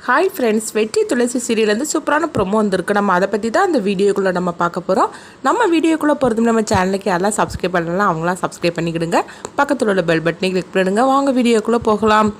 Hi friends, வெற்றி துளசி சீரியல்லேருந்து சூப்பரான promo வந்திருக்கு. நம்ம அதை பற்றி தான் அந்த வீடியோக்குள்ளே நம்ம பார்க்க போகிறோம். நம்ம வீடியோக்குள்ளே போகிறதும் நம்ம சேனலுக்கு யாரெல்லாம் சப்ஸ்கிரைப் பண்ணலாம் அவங்களாம் சப்ஸ்கிரைப் பண்ணிக்கிடுங்க. பக்கத்தில் உள்ள பெல் பட்டனை கிளிக் பண்ணிடுங்க. வாங்க வீடியோக்குள்ளே போகலாம்.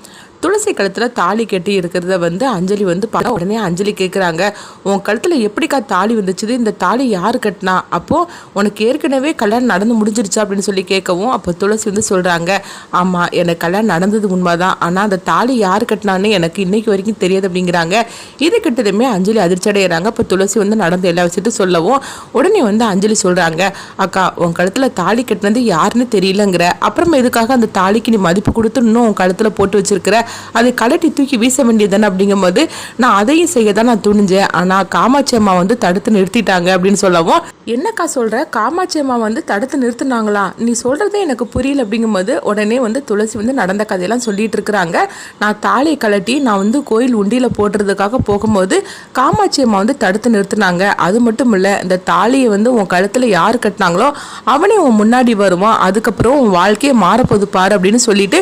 துளசி கழுத்தில் தாலி கட்டி இருக்கிறத அஞ்சலி பார்க்க உடனே அஞ்சலி கேட்குறாங்க, உன் கழுத்தில் எப்படிக்கா தாலி வந்துச்சுது? இந்த தாலி யார் கட்டினா? அப்போது உனக்கு ஏற்கனவே கல்யாணம் நடந்து முடிஞ்சிருச்சா அப்படின்னு சொல்லி கேட்கவும், அப்போ துளசி சொல்கிறாங்க, ஆமாம் எனக்கு கல்யாணம் நடந்தது உண்மைதான், ஆனால் அந்த தாலி யார் கட்டினான்னு எனக்கு இன்னைக்கு வரைக்கும் தெரியாது அப்படிங்கிறாங்க. இது கிட்டதுமே அஞ்சலி அதிர்ச்சி அடைகிறாங்க. அப்போ துளசி நடந்த எல்லா விஷயத்தையும் சொல்லவும் உடனே அஞ்சலி சொல்கிறாங்க, அக்கா உன் கழுத்தில் தாலி கட்டினது யாருன்னு தெரியலங்கிற, அப்புறமா எதுக்காக அந்த தாலிக்கு நீ மதிப்பு கொடுத்து இன்னும் உன் கழுத்தில் போட்டு வச்சிருக்கிற, அதை கலட்டி தூக்கி வீச வேண்டியதானே அப்படிங்கும்போது நான் அதையும் செய்ய தான் நான் துணிஞ்சேன், ஆனால் காமாட்சி அம்மா தடுத்து நிறுத்திட்டாங்க அப்படின்னு சொல்லவும், என்னக்கா சொல்கிற? காமாட்சி அம்மா தடுத்து நிறுத்தினாங்களா? நீ சொல்கிறதே எனக்கு புரியல அப்படிங்கும்போது உடனே துளசி நடந்த கதையெல்லாம் சொல்லிட்டு இருக்கிறாங்க. நான் தாலியை கலட்டி நான் கோயில் உண்டியில் போடுறதுக்காக போகும்போது காமாட்சி அம்மா தடுத்து நிறுத்தினாங்க. அது மட்டும் இல்லை, இந்த தாலியை உன் கழுத்தில் யார் கட்டினாங்களோ அவனே உன் முன்னாடி வருவான், அதுக்கப்புறம் உன் வாழ்க்கையை மாறப்போது பாரு அப்படின்னு சொல்லிட்டு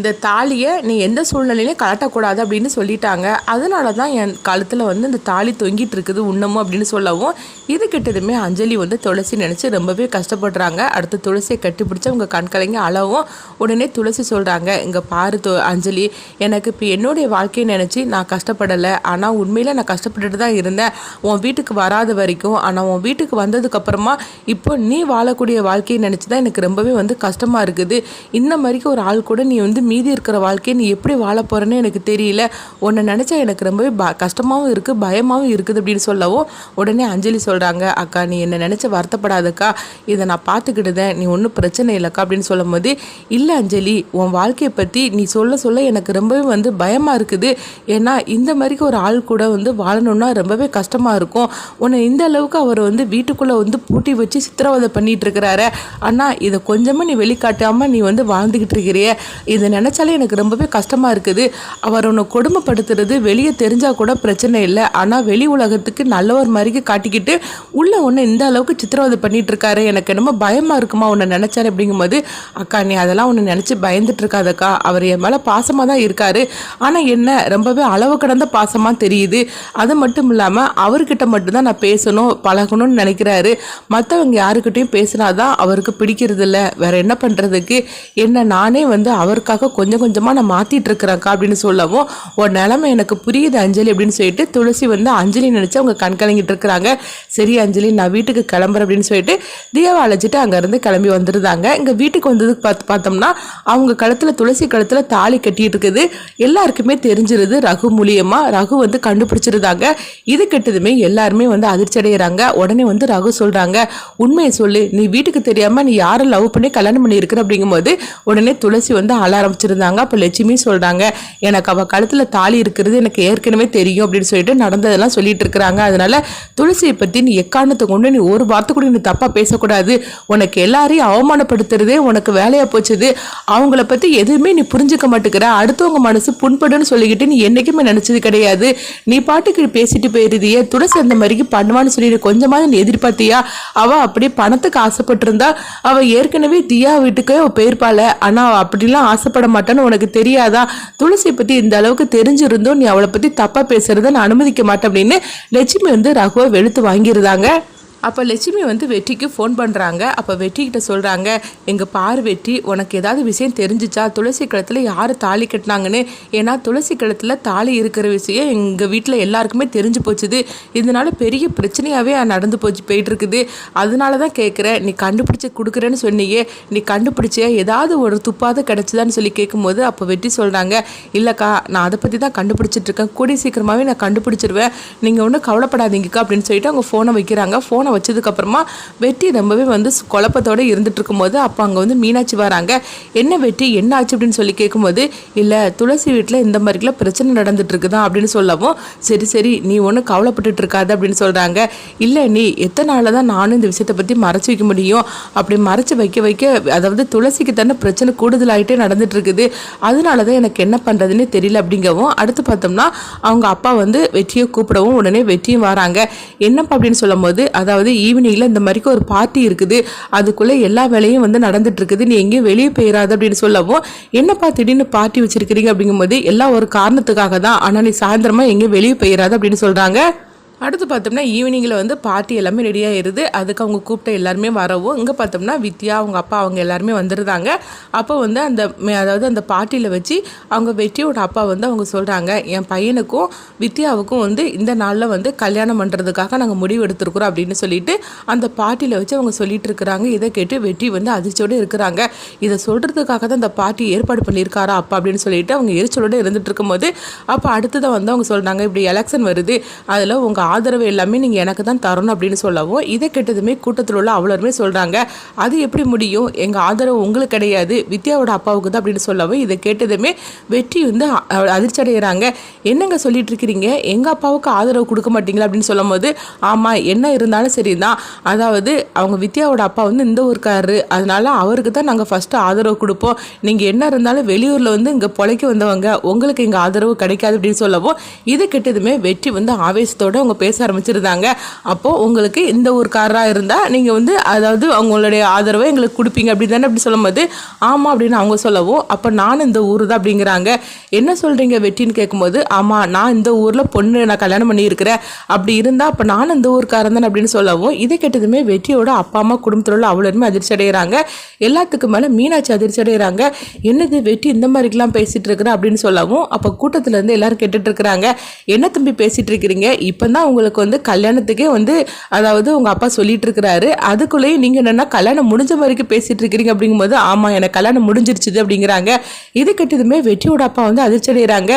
இந்த தாலியை நீ எந்த சூழ்நிலையிலையும் கலட்டக்கூடாது அப்படின்னு சொல்லிட்டாங்க. அதனால தான் என் கழுத்தில் இந்த தாலி தொங்கிட்டு இருக்குது உண்ணமும் அப்படின்னு சொல்லவும், இது கிட்டதுமே அஞ்சலி துளசி நினச்சி ரொம்பவே கஷ்டப்படுறாங்க. அடுத்து துளசியை கட்டிப்பிடிச்சி அவங்க கண்கலைங்க அளவும் உடனே துளசி சொல்கிறாங்க, இங்கே பாரு அஞ்சலி, எனக்கு இப்போ என்னுடைய வாழ்க்கையை நினச்சி நான் கஷ்டப்படலை, ஆனால் உண்மையில் நான் கஷ்டப்பட்டுட்டு தான் இருந்தேன் உன் வீட்டுக்கு வராத வரைக்கும். ஆனால் உன் வீட்டுக்கு வந்ததுக்கப்புறமா இப்போ நீ வாழக்கூடிய வாழ்க்கையை நினச்சி தான் எனக்கு ரொம்பவே கஷ்டமாக இருக்குது. இந்த மாதிரிக்கு ஒரு ஆள் கூட நீ மீதி இருக்கிற வாழ்க்கையை நீ எப்படி வாழ போகிறேன்னு எனக்கு தெரியல, உன்னை நினச்சா எனக்கு ரொம்பவே கஷ்டமாகவும் இருக்குது, பயமாகவும் இருக்குது அப்படின்னு சொல்லவும் உடனே அஞ்சலி சொல்கிறாங்க, அக்கா நீ என்னை நினச்சி வருத்தப்படாதக்கா, இதை நான் பார்த்துக்கிட்டுதேன், நீ ஒன்றும் பிரச்சனை இல்லைக்கா அப்படின்னு சொல்லும் போது, இல்லை அஞ்சலி, உன் வாழ்க்கையை பற்றி நீ சொல்ல எனக்கு ரொம்பவே பயமாக இருக்குது. ஏன்னா இந்த மாதிரிக்கு ஒரு ஆள் கூட வாழணும்னா ரொம்பவே கஷ்டமாக இருக்கும். உன்னை இந்த அளவுக்கு அவர் வீட்டுக்குள்ளே பூட்டி வச்சு சித்திரவதை பண்ணிட்டு இருக்கிறாரு, ஆனால் இதை கொஞ்சமாக நீ வெளிக்காட்டாமல் நீ வாழ்ந்துக்கிட்டு இருக்கிறிய, இதை நினச்சாலே எனக்கு ரொம்பவே கஷ்டமாக இருக்குது. அவர் உன்னை கொடுமைப்படுத்துறது வெளியே தெரிஞ்சால் கூட பிரச்சனை இல்லை, ஆனால் வெளி உலகத்துக்கு நல்லவர் மாதிரி காட்டிக்கிட்டு உள்ள ஒன்று இந்த அளவுக்கு சித்திரவதை பண்ணிட்டு இருக்காரு, எனக்கு என்னமோ பயமாக இருக்குமா உன்னை நினச்சாரு அப்படிங்கும்போது, அக்கா நீ அதெல்லாம் உன்னை நினச்சி பயந்துட்டு இருக்காதக்கா, அவர் என் மேலே பாசமாக தான் இருக்காரு, ஆனால் என்ன ரொம்பவே அளவு கடந்த பாசமாக தெரியுது. அது மட்டும் இல்லாமல் அவர்கிட்ட மட்டும்தான் நான் பேசணும் பழகணும்னு நினைக்கிறாரு, மற்றவங்க யாருக்கிட்டையும் பேசினாதான் அவருக்கு பிடிக்கிறது இல்லை, வேற என்ன பண்ணுறதுக்கு, என்ன நானே அவருக்காக கொஞ்சம் கொஞ்சமாக நான் மாற்றிட்டு இருக்கிறேன்க்கா அப்படின்னு சொல்லவும், ஒரு நிலைமை எனக்கு புரியுது அஞ்சலி அப்படின்னு சொல்லிட்டு துளசி அஞ்சலி நினச்சி அவங்க கண் கலங்கிட்டு இருக்கிறாங்க. சரி அஞ்சலி நான் வீட்டுக்கு கிளம்புறேன் அப்படின்னு சொல்லிட்டு தியாவை அழைச்சிட்டு அங்கேருந்து கிளம்பி வந்துருந்தாங்க. இங்கே வீட்டுக்கு வந்ததுக்கு பார்த்தோம்னா அவங்க கழுத்தில் துளசி கழுத்தில் தாலி கட்டிட்டு இருக்குது. எல்லாருக்குமே தெரிஞ்சிருது ரகு மூலியமாக. ரகு கண்டுபிடிச்சிருந்தாங்க. இது கெட்டதுமே எல்லாருமே அதிர்ச்சி அடைகிறாங்க. உடனே ரகு சொல்கிறாங்க, உண்மையை சொல்லு, நீ வீட்டுக்கு தெரியாமல் நீ யாரை லவ் பண்ணி கல்யாணம் பண்ணி இருக்கிற அப்படிங்கும்போது உடனே துளசி அழ ஆரம்பிச்சிருந்தாங்க. அப்போ லட்சுமி சொல்கிறாங்க, எனக்கு அவள் கழுத்தில் தாலி இருக்கிறது எனக்கு ஏற்கனவே தெரியும் அப்படின்னு சொல்லிட்டு நடந்ததெல்லாம் சொல்லிட்டு இருக்கிறாங்க. அதனால துளசியை பற்றி நீ எக்காரணத்தை கொண்டு நீ ஒரு வார்த்தை கூட நீ தப்பாக பேசக்கூடாது, உனக்கு எல்லாரையும் அவமானப்படுத்துறதே உனக்கு வேலையாக போச்சுது, அவங்கள பற்றி எதுவுமே நீ புரிஞ்சுக்க மாட்டேங்கிற, அடுத்தவங்க மனசு புண்படுன்னு சொல்லிக்கிட்டு நீ என்றைக்குமே நினச்சது கிடையாது, நீ பாட்டுக்கு பேசிட்டு போயிருதியே, துளசி அந்த மாதிரிக்கு பண்ணுவான்னு சொல்லிட்டு கொஞ்சமாவது நீ எதிர்பார்த்தியா? அவள் அப்படியே பணத்துக்கு ஆசைப்பட்டிருந்தா அவள் ஏற்கனவே தியா வீட்டுக்கே போயிருப்பாள, ஆனால் அப்படிலாம் ஆசைப்பட மாட்டான்னு உனக்கு தெரியாதா? துளசியை பற்றி இந்த அளவுக்கு தெரிஞ்சிருந்தோம் நீ அவளை பற்றி தப்பாக பேசுறத நான் அனுமதிக்க மாட்டேன் அப்படின்னு லட்சுமி ரகுவை வெளுத்து வாங்கியிருந்தாங்க. அப்போ லட்சுமி வெற்றிக்கு ஃபோன் பண்ணுறாங்க. அப்போ வெற்றிக்கிட்ட சொல்கிறாங்க, எங்கள் பாரு வெற்றி, உனக்கு ஏதாவது விஷயம் தெரிஞ்சிச்சா? துளசி கழுத்தில் யார் தாலி கட்டினாங்கன்னு? ஏன்னா துளசி கழுத்தில் தாலி இருக்கிற விஷயம் எங்கள் வீட்டில் எல்லாருக்குமே தெரிஞ்சு போச்சுது, இதனால பெரிய பிரச்சனையாகவே நடந்து போயிட்டு இருக்குது, அதனால தான் கேட்குறேன், நீ கண்டுபிடிச்சி கொடுக்குறேன்னு சொன்னியே, நீ கண்டுபிடிச்ச ஏதாவது ஒரு துப்பாத கிடச்சிதான்னு சொல்லி கேட்கும்போது அப்போ வெற்றி சொல்கிறாங்க, இல்லைக்கா நான் அதை பற்றி தான் கண்டுபிடிச்சிட்ருக்கேன், கூடிய சீக்கிரமாகவே நான் கண்டுபிடிச்சிருவேன், நீங்கள் ஒன்றும் கவலைப்படாதீங்கக்கா அப்படின்னு சொல்லிட்டு அவங்க ஃபோனை வைக்கிறாங்க. ஃபோனை வச்சதுக்கப்புறமா வெற்றி ரொம்பவே குழப்பத்தோடு இருந்துட்டு இருக்கும்போது அப்போ அங்கே மீனாட்சி வராங்க. என்ன வெற்றி என்ன ஆச்சு அப்படின்னு சொல்லி கேட்கும்போது, இல்லை துளசி வீட்டில் இந்த மாதிரிலாம் பிரச்சனை நடந்துட்டு இருக்குதான் அப்படின்னு சொல்லவும், சரி சரி நீ ஒன்றும் கவலைப்பட்டுட்டு இருக்காது அப்படின்னு சொல்கிறாங்க. இல்லை நீ எத்தனை நாளில் தான் நானும் இந்த விஷயத்தை பற்றி மறைச்சி வைக்க முடியும், அப்படி மறைச்சி வைக்க அதாவது துளசிக்கு தானே பிரச்சனை கூடுதலாகிட்டே நடந்துட்டு இருக்குது, அதனால தான் எனக்கு என்ன பண்ணுறதுன்னு தெரியல அப்படிங்கவும், அடுத்து பார்த்தோம்னா அவங்க அப்பா வெற்றியை கூப்பிடவும் உடனே வெற்றியும் வராங்க. என்னப்பா அப்படின்னு சொல்லும் போது, அதாவது அதாவது ஈவினிங்கில் இந்த மாதிரிக்கு ஒரு பார்ட்டி இருக்குது, அதுக்குள்ளே எல்லா வேலையும் வந்து நடந்துட்டு இருக்குது, நீ எங்கேயும் வெளியே போயிடாது அப்படின்னு சொல்லவும், என்னப்பா திடீர்னு பார்ட்டி வச்சிருக்கிறீங்க அப்படிங்கும்போது எல்லாம் ஒரு காரணத்துக்காக தான், ஆனால் நீ சாயந்தரமா எங்கேயும் வெளியே போயிடாது அப்படின்னு சொல்கிறாங்க. அடுத்து பார்த்தோம்னா ஈவினிங்கில் வந்து பார்ட்டி எல்லாமே ரெடியாகிடுது. அதுக்கு அவங்க கூப்பிட்ட எல்லாருமே வரவும் இங்கே பார்த்தோம்னா வித்யா அவங்க அப்பா அவங்க எல்லாருமே வந்துருந்தாங்க. அப்போ வந்து அதாவது அந்த பார்ட்டியில் வச்சு அவங்க வெற்றியோட அப்பா வந்து அவங்க சொல்கிறாங்க, என் பையனுக்கும் வித்யாவுக்கும் வந்து இந்த நாளில் வந்து கல்யாணம் பண்ணுறதுக்காக நாங்கள் முடிவு எடுத்துருக்குறோம் அப்படின்னு சொல்லிட்டு அந்த பார்ட்டியில் வச்சு அவங்க சொல்லிட்டு இருக்கிறாங்க. இதை கேட்டு வெற்றி வந்து அதிர்ச்சியோடு இருக்கிறாங்க. இதை சொல்கிறதுக்காக தான் இந்த பார்ட்டி ஏற்பாடு பண்ணியிருக்காரா அப்பா அப்படின்னு சொல்லிட்டு அவங்க எரிச்சலோடு இருந்துட்டு இருக்கும்போது அப்போ அடுத்ததான் வந்து அவங்க சொல்கிறாங்க, இப்படி எலெக்ஷன் வருது, அதில் உங்கள் ஆதரவு எல்லாமே நீங்கள் எனக்கு தான் தரணும் அப்படின்னு சொல்லவும், இதை கேட்டதுமே கூட்டத்தில் உள்ள அவ்வளோருமே சொல்கிறாங்க, அது எப்படி முடியும், எங்கள் ஆதரவு உங்களுக்கு கிடையாது, வித்யாவோட அப்பாவுக்கு தான் அப்படின்னு சொல்லவும், இதை கேட்டதுமே வெற்றி வந்து அதிர்ச்சி அடைகிறாங்க. என்னங்க சொல்லிட்டு இருக்கிறீங்க, எங்கள் அப்பாவுக்கு ஆதரவு கொடுக்க மாட்டீங்களா அப்படின்னு சொல்லும் போது, ஆமாம் என்ன இருந்தாலும் சரி தான், அதாவது அவங்க வித்யாவோட அப்பா வந்து இந்த ஊருக்காரரு, அதனால அவருக்கு தான் நாங்கள் ஃபஸ்ட்டு ஆதரவு கொடுப்போம், நீங்கள் என்ன இருந்தாலும் வெளியூரில் வந்து இங்கே பொழைக்க வந்தவங்க, உங்களுக்கு எங்கள் ஆதரவு கிடைக்காது அப்படின்னு சொல்லவும், இதை கேட்டதுமே வெற்றி வந்து ஆவேசத்தோடு அவங்க பேச ஆரம்பிச்சிருந்தாங்க. அப்போ உங்களுக்கு இந்த ஊருக்காரராக இருந்தால் நீங்கள் வந்து அதாவது அவங்களுடைய ஆதரவை எங்களுக்கு கொடுப்பீங்க அப்படி தானே அப்படி சொல்லும் போது, ஆமாம் அப்படின்னு அவங்க சொல்லவும், அப்போ நான் இந்த ஊர் தான் அப்படிங்கிறாங்க. என்ன சொல்கிறீங்க வெற்றின்னு கேட்கும்போது, ஆமாம் நான் இந்த ஊரில் பொண்ணு நான் கல்யாணம் பண்ணியிருக்கிறேன், அப்படி இருந்தால் அப்போ நான் இந்த ஊருக்காரன் தான் அப்படின்னு சொல்லவும், இதை கேட்டதுமே வெற்றியோட அப்பா அம்மா குடும்பத்தில் உள்ள அவ்வளோருமே அதிர்ச்சி அடைகிறாங்க. எல்லாத்துக்கு மேலே மீனாட்சி அதிர்ச்சி அடைகிறாங்க. என்னது வெற்றி இந்த மாதிரிக்கெல்லாம் பேசிகிட்டு இருக்கிற அப்படின்னு சொல்லவும், அப்போ கூட்டத்திலேருந்து எல்லாரும் கேட்டுட்டு இருக்கிறாங்க, என்ன தம்பி பேசிகிட்டு இருக்கிறீங்க, இப்போ தான் உங்களுக்கு வந்து கல்யாணத்துக்கே வந்து அதாவது உங்கள் அப்பா சொல்லிட்டு இருக்கிறாரு, அதுக்குள்ளேயே நீங்கள் என்னென்னா கல்யாணம் முடிஞ்ச வரைக்கும் பேசிகிட்டு இருக்கிறீங்க அப்படிங்கும்போது, ஆமாம் எனக்கு கல்யாணம் முடிஞ்சிருச்சுது அப்படிங்கிறாங்க. இது கெட்டதுமே வெற்றியோட அப்பா வந்து அதிர்ச்சி அடைகிறாங்க.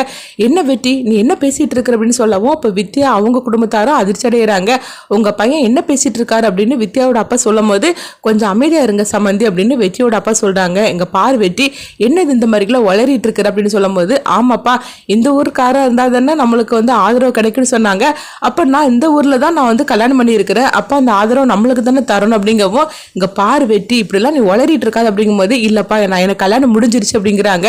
என்ன வெற்றி நீ என்ன பேசிகிட்டு இருக்கிற அப்படின்னு சொல்லவும், அப்போ வித்யா அவங்க குடும்பத்தாரும் அதிர்ச்சி அடைகிறாங்க. உங்கள் பையன் என்ன பேசிகிட்டு இருக்காரு அப்படின்னு வித்யாவோட அப்பா சொல்லும் போது, கொஞ்சம் அமைதியாக இருங்க சம்மந்தி அப்படின்னு வெற்றியோட அப்பா சொல்கிறாங்க. எங்கள் பார் வெற்றி என்னது இந்த மாதிரிலாம் வளரிட்டு இருக்கிற அப்படின்னு சொல்லும் போது, ஆமாப்பா இந்த ஊருக்காராக இருந்தால் தானே நம்மளுக்கு வந்து ஆதரவு கிடைக்குன்னு சொன்னாங்க, அப்போ நான் இந்த ஊரில் தான் நான் வந்து கல்யாணம் பண்ணியிருக்கிறேன், அப்போ அந்த ஆதரவு நம்மளுக்கு தானே தரணும் அப்படிங்கவும், இங்கே பார் வெட்டி இப்படிலாம் நீ வளரிட்டு இருக்காது அப்படிங்கும்போது, இல்லைப்பா எனக்கு கல்யாணம் முடிஞ்சிருச்சு அப்படிங்கிறாங்க.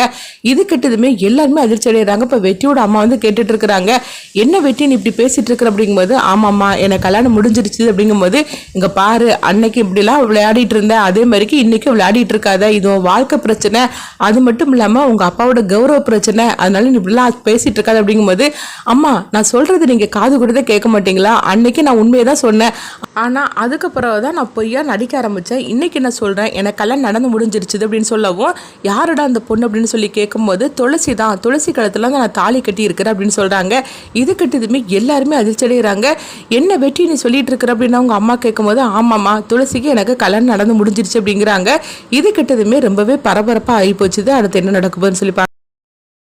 இது கெட்டதுமே எல்லாருமே அதிர்ச்சி அடைகிறாங்க. இப்போ வெட்டியோட அம்மா வந்து கேட்டுட்டு இருக்கிறாங்க, என்ன வெட்டி நீ இப்படி பேசிட்டு இருக்கிற அப்படிங்கும்போது, ஆமாம்மா எனக்கு கல்யாணம் முடிஞ்சிருச்சு அப்படிங்கும்போது, இங்கே பாரு அன்னைக்கு இப்படிலாம் விளையாடிட்டு இருந்தேன், அதே மாதிரிக்கு இன்னைக்கு விளையாடிட்டு இருக்காத, இது வாழ்க்கை பிரச்சனை, அது மட்டும் இல்லாமல் உங்கள் அப்பாவோட கௌரவ பிரச்சனை, அதனால நீ இப்படிலாம் பேசிட்டு இருக்காது அப்படிங்கும்போது, அம்மா நான் சொல்றது நீங்கள் காது கொடுத்தே கேட்க மாட்டீங்களா, அன்னைக்கு நான் உண்மையை தான் சொன்னேன், ஆனால் அதுக்கப்புறம் தான் நான் பொய்யா நடிக்க ஆரம்பித்தேன், இன்னைக்கு நான் சொல்கிறேன் எனக்கு கல்யாணம் நடந்து முடிஞ்சிருச்சுது அப்படின்னு சொல்லவும், யாருடா அந்த பொண்ணு அப்படின்னு சொல்லி கேட்கும்போது, துளசி தான், துளசி காலத்தில் தான் நான் தாலி கட்டி இருக்கிறேன் அப்படின்னு சொல்கிறாங்க. இது கட்டியதுமே எல்லாருமே அதிர்ச்சி அடைகிறாங்க. என்ன வெற்றி நீ சொல்லிட்டு இருக்கிற அப்படின்னு அவங்க அம்மா கேட்கும்போது, ஆமாம்மா துளசிக்கு எனக்கு கல்யாணம் நடந்து முடிஞ்சிருச்சு அப்படிங்கிறாங்க. இது கட்டதுமே ரொம்பவே பரபரப்பாக ஆகி போச்சுது. அடுத்து என்ன நடக்குதுன்னு சொல்லி